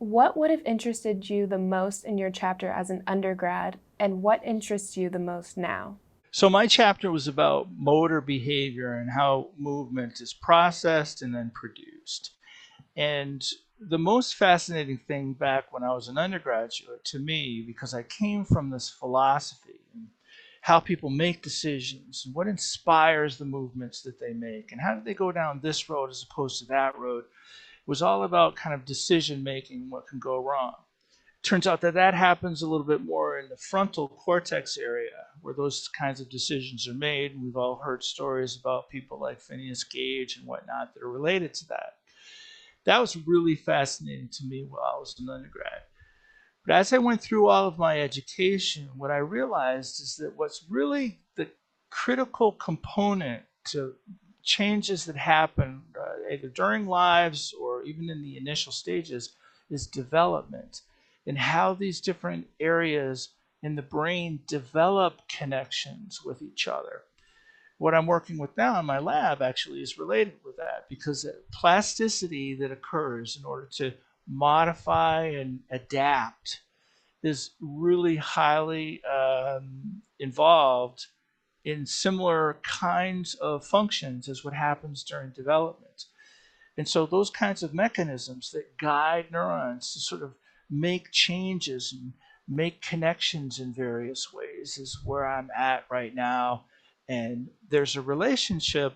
What would have interested you the most in your chapter as an undergrad, and what interests you the most now? So my chapter was about motor behavior and how movement is processed and then produced. And the most fascinating thing back when I was an undergraduate to me, because I came from this philosophy and how people make decisions and what inspires the movements that they make and how do they go down this road as opposed to that road, was all about kind of decision making, what can go wrong. Turns out that that happens a little bit more in the frontal cortex area where those kinds of decisions are made. We've all heard stories about people like Phineas Gage and whatnot that are related to that. That was really fascinating to me while I was an undergrad. But as I went through all of my education, what I realized is that what's really the critical component to changes that happen either during lives or even in the initial stages is development and how these different areas in the brain develop connections with each other. What I'm working with now in my lab actually is related with that because the plasticity that occurs in order to modify and adapt is really highly involved in similar kinds of functions as what happens during development. And so those kinds of mechanisms that guide neurons to sort of make changes and make connections in various ways is where I'm at right now. And there's a relationship,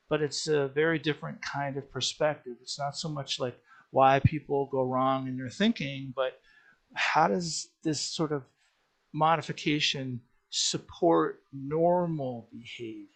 but it's a very different kind of perspective. It's not so much like why people go wrong in their thinking, but how does this sort of modification support normal behavior?